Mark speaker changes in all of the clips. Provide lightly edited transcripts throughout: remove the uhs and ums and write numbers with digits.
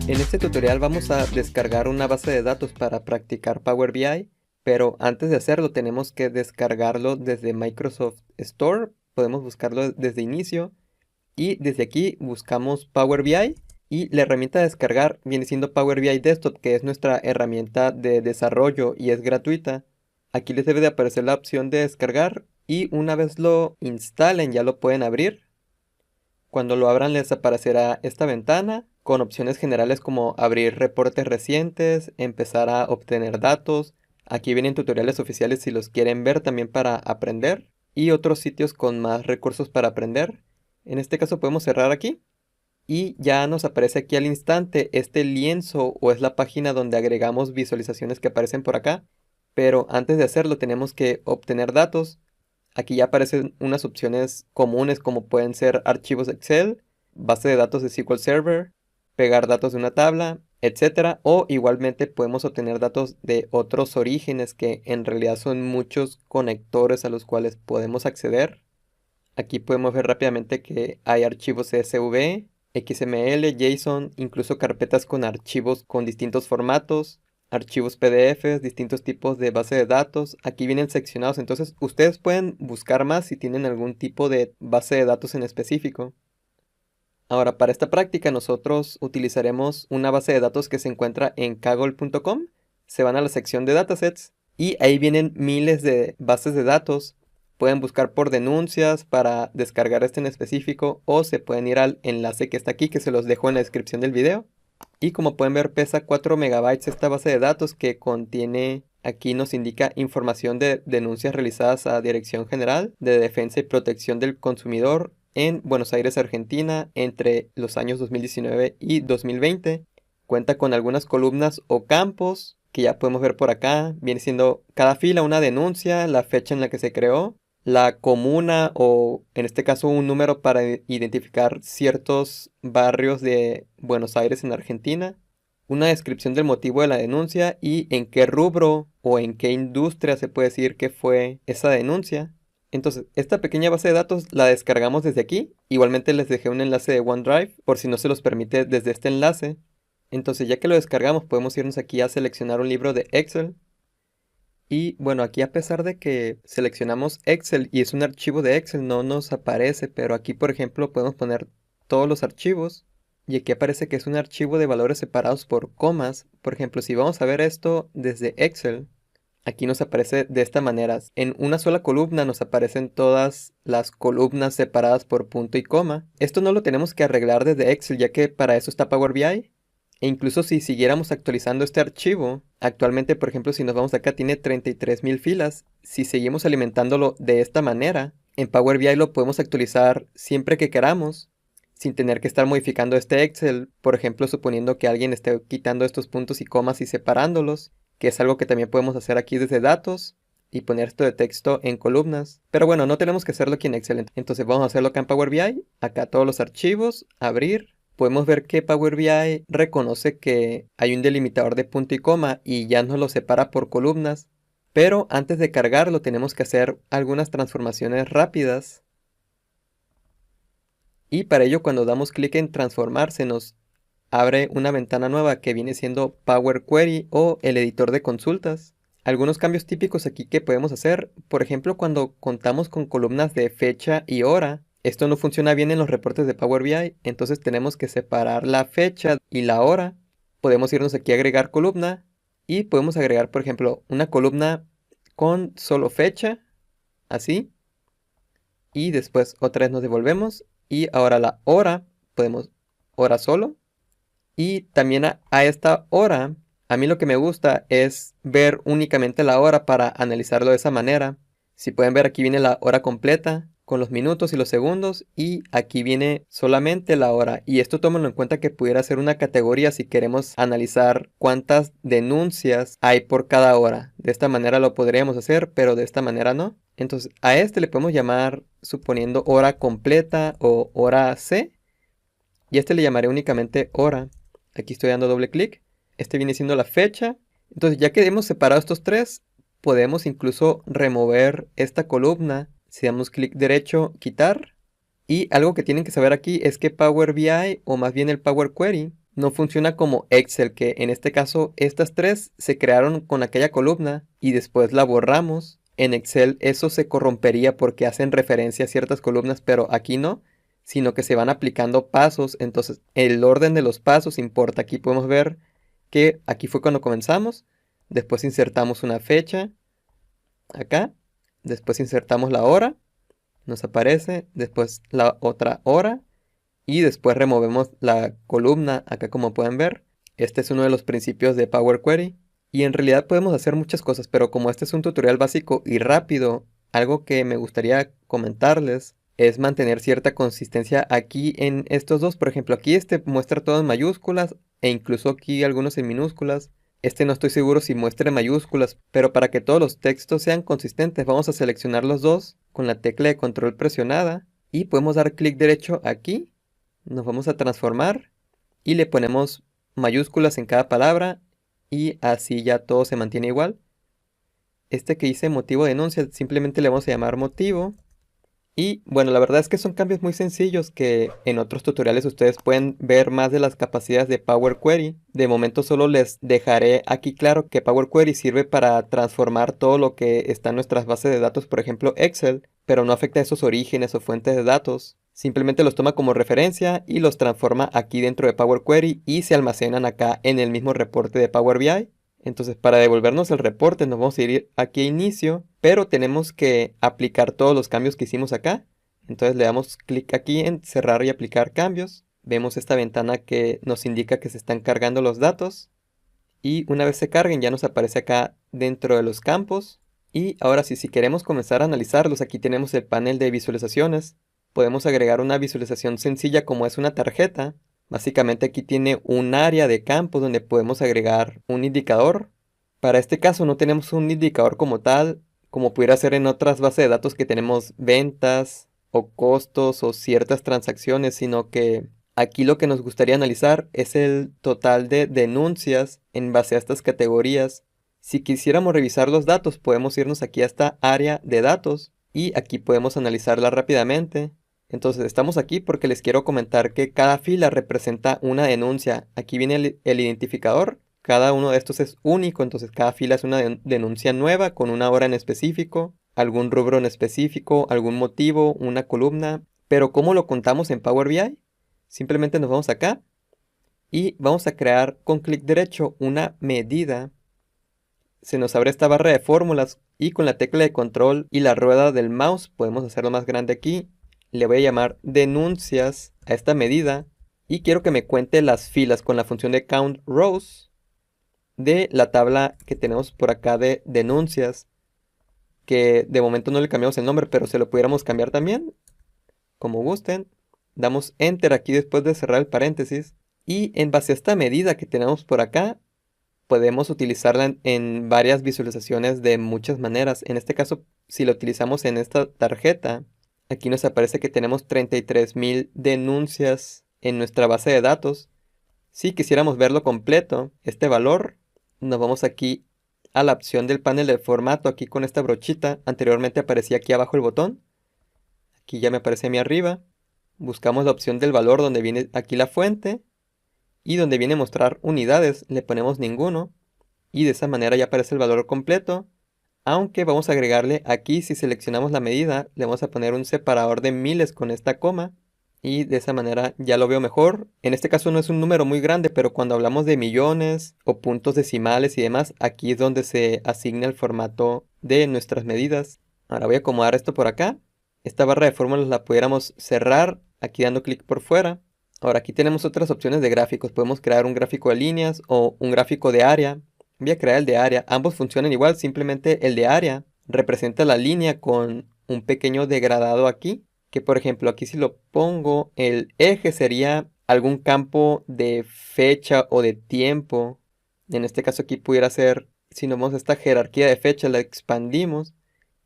Speaker 1: En este tutorial vamos a descargar una base de datos para practicar Power BI, pero antes de hacerlo tenemos que descargarlo desde Microsoft Store. Podemos buscarlo desde inicio y desde aquí buscamos Power BI y la herramienta de descargar viene siendo Power BI Desktop, que es nuestra herramienta de desarrollo y es gratuita. Aquí les debe de aparecer la opción de descargar y una vez lo instalen ya lo pueden abrir. Cuando lo abran les aparecerá esta ventana con opciones generales como abrir reportes recientes, empezar a obtener datos. Aquí vienen tutoriales oficiales si los quieren ver también para aprender y otros sitios con más recursos para aprender. En este caso podemos cerrar aquí y ya nos aparece aquí al instante este lienzo o es la página donde agregamos visualizaciones que aparecen por acá. Pero antes de hacerlo tenemos que obtener datos. Aquí ya aparecen unas opciones comunes como pueden ser archivos Excel, base de datos de SQL Server, pegar datos de una tabla, etcétera. O igualmente podemos obtener datos de otros orígenes que en realidad son muchos conectores a los cuales podemos acceder. Aquí podemos ver rápidamente que hay archivos CSV, XML, JSON, incluso carpetas con archivos con distintos formatos, archivos PDFs, distintos tipos de base de datos. Aquí vienen seccionados, entonces ustedes pueden buscar más si tienen algún tipo de base de datos en específico. Ahora, para esta práctica nosotros utilizaremos una base de datos que se encuentra en kaggle.com. Se van a la sección de datasets y ahí vienen miles de bases de datos. Pueden buscar por denuncias para descargar este en específico o se pueden ir al enlace que está aquí, que se los dejo en la descripción del video. Y como pueden ver pesa 4 megabytes esta base de datos que contiene, aquí nos indica información de denuncias realizadas a Dirección General de Defensa y Protección del Consumidor en Buenos Aires, Argentina, entre los años 2019 y 2020. Cuenta con algunas columnas o campos que ya podemos ver por acá. Viene siendo cada fila una denuncia, la fecha en la que se creó, la comuna o en este caso un número para identificar ciertos barrios de Buenos Aires en Argentina, una descripción del motivo de la denuncia y en qué rubro o en qué industria se puede decir que fue esa denuncia. Entonces, esta pequeña base de datos la descargamos desde aquí. Igualmente les dejé un enlace de OneDrive por si no se los permite desde este enlace. Entonces, ya que lo descargamos, podemos irnos aquí a seleccionar un libro de Excel. Y bueno, aquí a pesar de que seleccionamos Excel y es un archivo de Excel, no nos aparece, pero aquí por ejemplo podemos poner todos los archivos y aquí aparece que es un archivo de valores separados por comas. Por ejemplo, si vamos a ver esto desde Excel, aquí nos aparece de esta manera. En una sola columna nos aparecen todas las columnas separadas por punto y coma. Esto no lo tenemos que arreglar desde Excel, ya que para eso está Power BI. E incluso si siguiéramos actualizando este archivo, actualmente por ejemplo si nos vamos acá tiene 33,000 filas. Si seguimos alimentándolo de esta manera, en Power BI lo podemos actualizar siempre que queramos, sin tener que estar modificando este Excel, por ejemplo suponiendo que alguien esté quitando estos puntos y comas y separándolos, que es algo que también podemos hacer aquí desde datos y poner esto de texto en columnas. Pero bueno, no tenemos que hacerlo aquí en Excel, entonces vamos a hacerlo acá en Power BI, acá todos los archivos, abrir. Podemos ver que Power BI reconoce que hay un delimitador de punto y coma y ya nos lo separa por columnas. Pero antes de cargarlo tenemos que hacer algunas transformaciones rápidas. Y para ello cuando damos clic en transformar se nos abre una ventana nueva que viene siendo Power Query o el editor de consultas. Algunos cambios típicos aquí que podemos hacer, por ejemplo cuando contamos con columnas de fecha y hora. Esto no funciona bien en los reportes de Power BI, entonces tenemos que separar la fecha y la hora. Podemos irnos aquí a agregar columna y podemos agregar, por ejemplo, una columna con solo fecha, así. Y después otra vez nos devolvemos y ahora la hora, podemos hora solo. Y también a esta hora, a mí lo que me gusta es ver únicamente la hora para analizarlo de esa manera. Si pueden ver aquí viene la hora completa con los minutos y los segundos y aquí viene solamente la hora. Y esto tómenlo en cuenta que pudiera ser una categoría si queremos analizar cuántas denuncias hay por cada hora. De esta manera lo podríamos hacer, pero de esta manera no. Entonces a este le podemos llamar suponiendo hora completa o hora C. Y a este le llamaré únicamente hora. Aquí estoy dando doble clic. Este viene siendo la fecha. Entonces ya que hemos separado estos tres, podemos incluso remover esta columna. Si damos clic derecho, quitar. Y algo que tienen que saber aquí es que Power BI, o más bien el Power Query, No funciona como Excel, que en este caso estas tres se crearon con aquella columna y después la borramos. En Excel eso se corrompería porque hacen referencia a ciertas columnas, pero aquí no, sino que se van aplicando pasos. Entonces el orden de los pasos importa. Aquí podemos ver que aquí fue cuando comenzamos. Después insertamos una fecha acá. Después insertamos la hora. Nos aparece. Después la otra hora. Y después removemos la columna acá, como pueden ver. Este es uno de los principios de Power Query. Y en realidad podemos hacer muchas cosas, pero como este es un tutorial básico y rápido, algo que me gustaría comentarles es mantener cierta consistencia aquí en estos dos. Por ejemplo, aquí este muestra todo en mayúsculas e incluso aquí algunos en minúsculas. Este no estoy seguro si muestra en mayúsculas, pero para que todos los textos sean consistentes vamos a seleccionar los dos con la tecla de control presionada y podemos dar clic derecho aquí. Nos vamos a transformar y le ponemos mayúsculas en cada palabra y así ya todo se mantiene igual. Este que dice motivo de denuncia simplemente le vamos a llamar motivo. Y bueno, la verdad es que son cambios muy sencillos que en otros tutoriales ustedes pueden ver más de las capacidades de Power Query. De momento solo les dejaré aquí claro que Power Query sirve para transformar todo lo que está en nuestras bases de datos, por ejemplo Excel, pero no afecta a esos orígenes o fuentes de datos. Simplemente los toma como referencia y los transforma aquí dentro de Power Query y se almacenan acá en el mismo reporte de Power BI. Entonces, para devolvernos el reporte nos vamos a ir aquí a inicio, pero tenemos que aplicar todos los cambios que hicimos acá. Entonces le damos clic aquí en cerrar y aplicar cambios. Vemos esta ventana que nos indica que se están cargando los datos. Y una vez se carguen ya nos aparece acá dentro de los campos. Y ahora sí, si queremos comenzar a analizarlos, aquí tenemos el panel de visualizaciones. Podemos agregar una visualización sencilla como es una tarjeta. Básicamente aquí tiene un área de campos donde podemos agregar un indicador. Para este caso no tenemos un indicador como tal, como pudiera ser en otras bases de datos que tenemos ventas o costos o ciertas transacciones, sino que aquí lo que nos gustaría analizar es el total de denuncias en base a estas categorías. Si quisiéramos revisar los datos, podemos irnos aquí a esta área de datos y aquí podemos analizarla rápidamente. Entonces estamos aquí porque les quiero comentar que cada fila representa una denuncia. Aquí viene el identificador. Cada uno de estos es único, entonces cada fila es una denuncia nueva con una hora en específico, algún rubro en específico, algún motivo, una columna. Pero ¿cómo lo contamos en Power BI? Simplemente nos vamos acá y vamos a crear con clic derecho una medida. Se nos abre esta barra de fórmulas y con la tecla de control y la rueda del mouse podemos hacerlo más grande aquí. Le voy a llamar denuncias a esta medida y quiero que me cuente las filas con la función de count rows de la tabla que tenemos por acá de denuncias, que de momento no le cambiamos el nombre, pero se lo pudiéramos cambiar también, como gusten. Damos enter aquí después de cerrar el paréntesis y en base a esta medida que tenemos por acá podemos utilizarla en varias visualizaciones de muchas maneras. En este caso, si lo utilizamos en esta tarjeta, aquí nos aparece que tenemos 33,000 denuncias en nuestra base de datos. Si quisiéramos verlo completo, este valor, nos vamos aquí a la opción del panel de formato, aquí con esta brochita. Anteriormente aparecía aquí abajo el botón. Aquí ya me aparece a mí arriba. Buscamos la opción del valor donde viene aquí la fuente. Y donde viene mostrar unidades, le ponemos ninguno. Y de esa manera ya aparece el valor completo. Aunque vamos a agregarle aquí, si seleccionamos la medida, le vamos a poner un separador de miles con esta coma. Y de esa manera ya lo veo mejor. En este caso no es un número muy grande, pero cuando hablamos de millones o puntos decimales y demás, aquí es donde se asigna el formato de nuestras medidas. Ahora voy a acomodar esto por acá. Esta barra de fórmulas la pudiéramos cerrar aquí dando clic por fuera. Ahora aquí tenemos otras opciones de gráficos. Podemos crear un gráfico de líneas o un gráfico de área. Voy a crear el de área. Ambos funcionan igual, simplemente el de área representa la línea con un pequeño degradado aquí. Que por ejemplo aquí si lo pongo, el eje sería algún campo de fecha o de tiempo. En este caso aquí pudiera ser, si nos vamos a esta jerarquía de fecha, la expandimos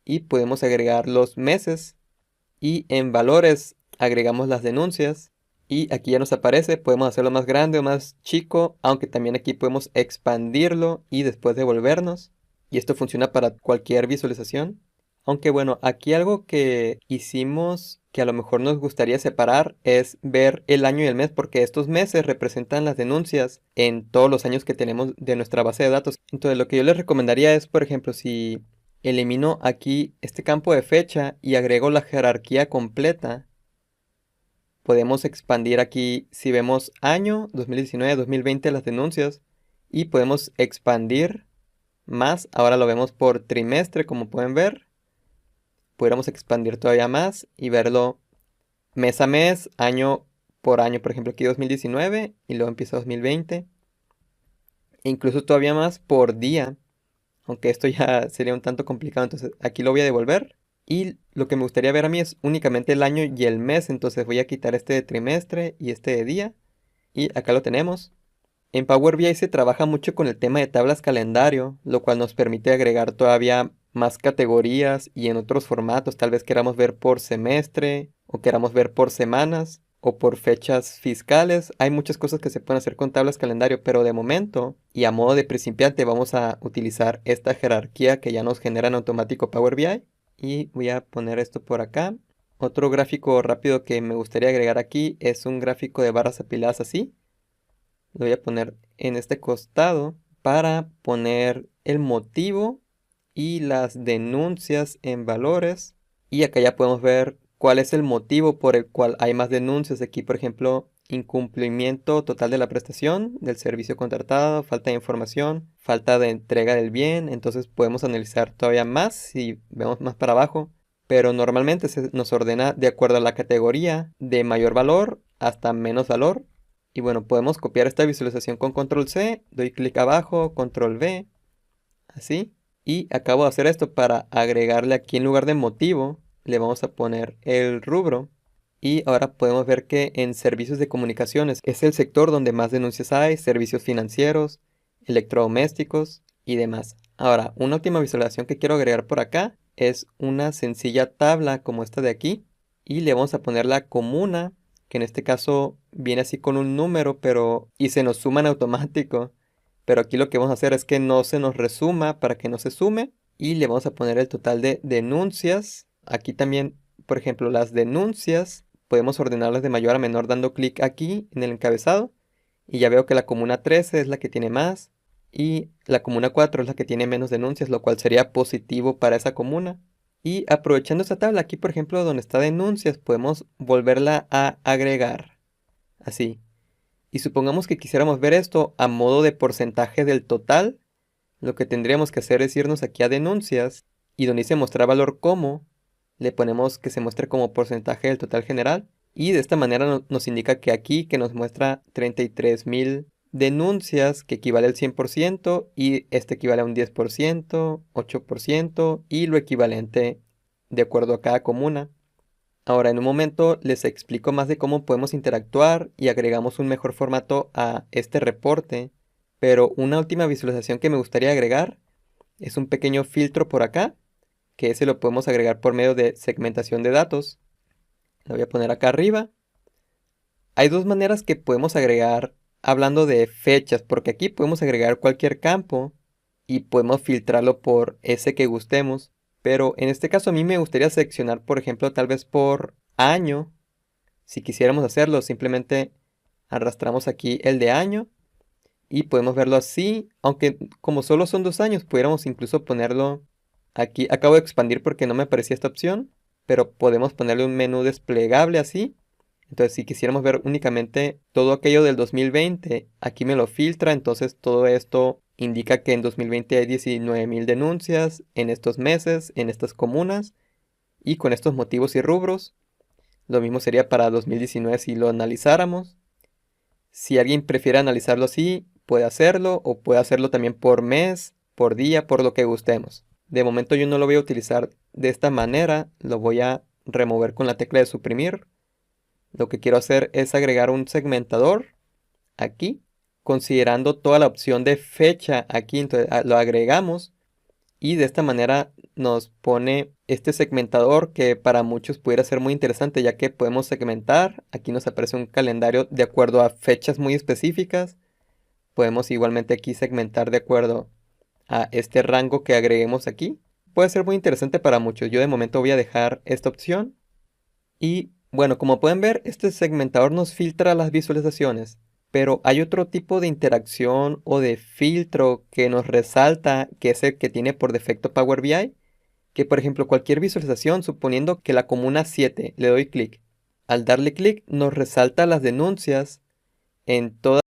Speaker 1: y podemos agregar los meses. Y en valores agregamos las denuncias. Y aquí ya nos aparece, podemos hacerlo más grande o más chico, aunque también aquí podemos expandirlo y después devolvernos. Y esto funciona para cualquier visualización. Aunque bueno, aquí algo que hicimos que a lo mejor nos gustaría separar es ver el año y el mes, porque estos meses representan las denuncias en todos los años que tenemos de nuestra base de datos. Entonces lo que yo les recomendaría es, por ejemplo, si elimino aquí este campo de fecha y agrego la jerarquía completa, podemos expandir aquí, si vemos año 2019, 2020 las denuncias, y podemos expandir más. Ahora lo vemos por trimestre, como pueden ver. Pudiéramos expandir todavía más y verlo mes a mes, año por año. Por ejemplo, aquí 2019 y luego empieza 2020. E incluso todavía más por día, aunque esto ya sería un tanto complicado. Entonces aquí lo voy a devolver. Y lo que me gustaría ver a mí es únicamente el año y el mes. Entonces voy a quitar este de trimestre y este de día. Y acá lo tenemos. En Power BI se trabaja mucho con el tema de tablas calendario, lo cual nos permite agregar todavía más categorías y en otros formatos. Tal vez queramos ver por semestre o queramos ver por semanas o por fechas fiscales. Hay muchas cosas que se pueden hacer con tablas calendario, pero de momento y a modo de principiante vamos a utilizar esta jerarquía que ya nos genera en automático Power BI. Y voy a poner esto por acá. Otro gráfico rápido que me gustaría agregar aquí es un gráfico de barras apiladas así. Lo voy a poner en este costado para poner el motivo y las denuncias en valores. Y acá ya podemos ver cuál es el motivo por el cual hay más denuncias. Aquí, por ejemplo, incumplimiento total de la prestación del servicio contratado, falta de información, falta de entrega del bien. Entonces podemos analizar todavía más si vemos más para abajo. Pero normalmente se nos ordena de acuerdo a la categoría de mayor valor hasta menos valor. Y bueno, podemos copiar esta visualización con control C, doy clic abajo, control V, así. Y acabo de hacer esto para agregarle aquí en lugar de motivo, le vamos a poner el rubro. Y ahora podemos ver que en servicios de comunicaciones es el sector donde más denuncias hay, servicios financieros, electrodomésticos y demás. Ahora, una última visualización que quiero agregar por acá es una sencilla tabla como esta de aquí. Y le vamos a poner la comuna, que en este caso viene así con un número, y se nos suma en automático. Pero aquí lo que vamos a hacer es que no se nos resuma para que no se sume. Y le vamos a poner el total de denuncias. Aquí también, por ejemplo, las denuncias podemos ordenarlas de mayor a menor dando clic aquí en el encabezado. Y ya veo que la comuna 13 es la que tiene más. Y la comuna 4 es la que tiene menos denuncias, lo cual sería positivo para esa comuna. Y aprovechando esta tabla aquí, por ejemplo, donde está denuncias, podemos volverla a agregar. Así. Y supongamos que quisiéramos ver esto a modo de porcentaje del total. Lo que tendríamos que hacer es irnos aquí a denuncias y donde dice mostrar valor como, le ponemos que se muestre como porcentaje del total general. Y de esta manera nos indica que aquí que nos muestra 33,000 denuncias, que equivale al 100%, y este equivale a un 10%, 8% y lo equivalente de acuerdo a cada comuna. Ahora en un momento les explico más de cómo podemos interactuar y agregamos un mejor formato a este reporte, pero una última visualización que me gustaría agregar es un pequeño filtro por acá, que ese lo podemos agregar por medio de segmentación de datos. Lo voy a poner acá arriba. Hay dos maneras que podemos agregar hablando de fechas, porque aquí podemos agregar cualquier campo y podemos filtrarlo por ese que gustemos. Pero en este caso a mí me gustaría seleccionar, por ejemplo, tal vez por año. Si quisiéramos hacerlo, simplemente arrastramos aquí el de año y podemos verlo así. Aunque como solo son 2 años, pudiéramos incluso ponerlo aquí. Acabo de expandir porque no me aparecía esta opción, pero podemos ponerle un menú desplegable así. Entonces, si quisiéramos ver únicamente todo aquello del 2020, aquí me lo filtra. Entonces, todo esto indica que en 2020 hay 19,000 denuncias en estos meses, en estas comunas y con estos motivos y rubros. Lo mismo sería para 2019 si lo analizáramos. Si alguien prefiere analizarlo así, puede hacerlo o puede hacerlo también por mes, por día, por lo que gustemos. De momento yo no lo voy a utilizar de esta manera, lo voy a remover con la tecla de suprimir. Lo que quiero hacer es agregar un segmentador aquí, considerando toda la opción de fecha aquí. Entonces lo agregamos y de esta manera nos pone este segmentador que para muchos pudiera ser muy interesante, ya que podemos segmentar. Aquí nos aparece un calendario de acuerdo a fechas muy específicas. Podemos igualmente aquí segmentar de acuerdo a este rango que agreguemos aquí. Puede ser muy interesante para muchos. Yo de momento voy a dejar esta opción. Y bueno, como pueden ver, este segmentador nos filtra las visualizaciones, pero hay otro tipo de interacción o de filtro que nos resalta, que es el que tiene por defecto Power BI, que por ejemplo cualquier visualización, suponiendo que la comuna 7 le doy clic, al darle clic nos resalta las denuncias en todas